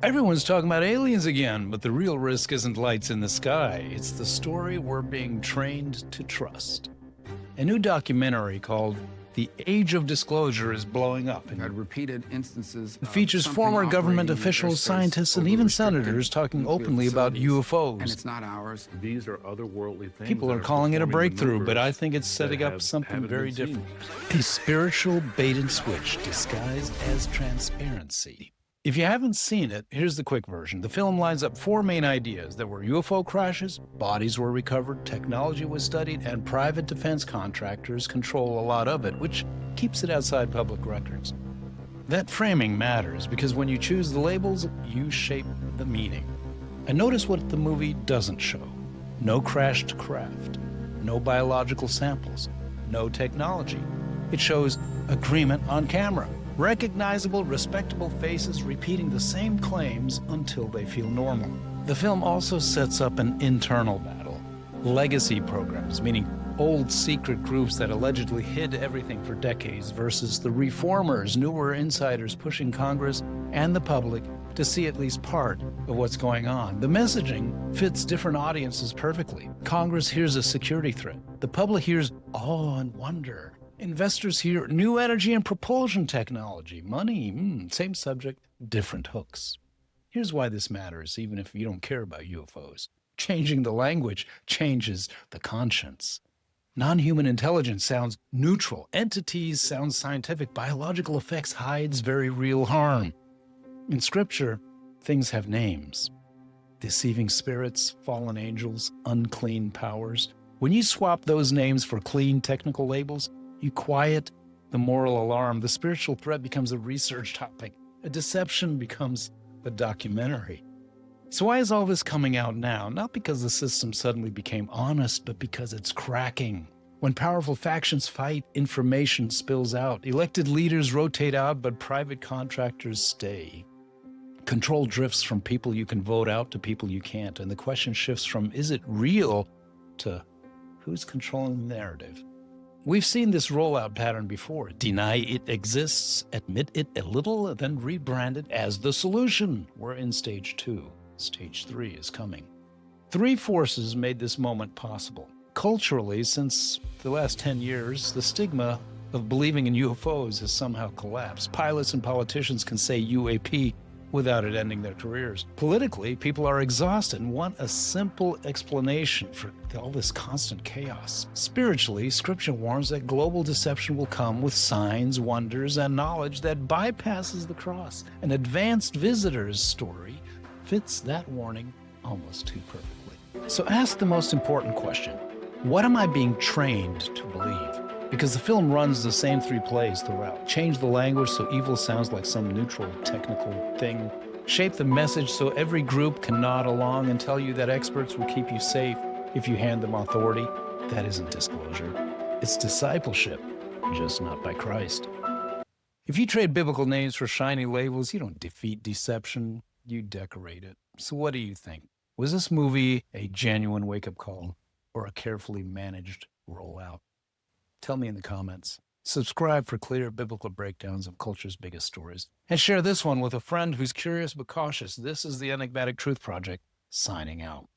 Everyone's talking about aliens again, but the real risk isn't lights in the sky. It's the story we're being trained to trust. A new documentary called The Age of Disclosure is blowing up. We've had repeated instances. It features former government officials, scientists, and even senators talking openly about UFOs. And it's not ours. These are otherworldly things. People are calling it a breakthrough, but I think it's setting up something very different. A spiritual bait and switch disguised as transparency. If you haven't seen it, here's the quick version. The film lines up four main ideas. There were UFO crashes, bodies were recovered, technology was studied, and private defense contractors control a lot of it, which keeps it outside public records. That framing matters because when you choose the labels, you shape the meaning. And notice what the movie doesn't show. No crashed craft, no biological samples, no technology. It shows agreement on camera. Recognizable, respectable faces repeating the same claims until they feel normal. The film also sets up an internal battle. Legacy programs, meaning old secret groups that allegedly hid everything for decades, versus the reformers, newer insiders pushing Congress and the public to see at least part of what's going on. The messaging fits different audiences perfectly. Congress hears a security threat. The public hears awe and wonder. Investors hear new energy and propulsion technology. Money, same subject, different hooks. Here's why this matters, even if you don't care about UFOs. Changing the language changes the conscience. Non-human intelligence sounds neutral. Entities sound scientific. Biological effects hides very real harm. In Scripture, things have names. Deceiving spirits, fallen angels, unclean powers. When you swap those names for clean technical labels, you quiet the moral alarm. The spiritual threat becomes a research topic. A deception becomes a documentary. So why is all this coming out now? Not because the system suddenly became honest, but because it's cracking. When powerful factions fight, information spills out. Elected leaders rotate out, but private contractors stay. Control drifts from people you can vote out to people you can't. And the question shifts from, is it real, to who's controlling the narrative? We've seen this rollout pattern before. Deny it exists, admit it a little, then rebrand it as the solution. We're in stage 2. Stage 3 is coming. 3 forces made this moment possible. Culturally, since the last 10 years, the stigma of believing in UFOs has somehow collapsed. Pilots and politicians can say UAP without it ending their careers. Politically, people are exhausted and want a simple explanation for all this constant chaos. Spiritually, Scripture warns that global deception will come with signs, wonders, and knowledge that bypasses the cross. An advanced visitor's story fits that warning almost too perfectly. So ask the most important question. What am I being trained to believe? Because the film runs the same 3 plays throughout. Change the language so evil sounds like some neutral technical thing. Shape the message so every group can nod along and tell you that experts will keep you safe if you hand them authority. That isn't disclosure. It's discipleship, just not by Christ. If you trade biblical names for shiny labels, you don't defeat deception, you decorate it. So what do you think? Was this movie a genuine wake-up call or a carefully managed rollout? Tell me in the comments. Subscribe for clear biblical breakdowns of culture's biggest stories. And share this one with a friend who's curious but cautious. This is the Enigmatic Truth Project, signing out.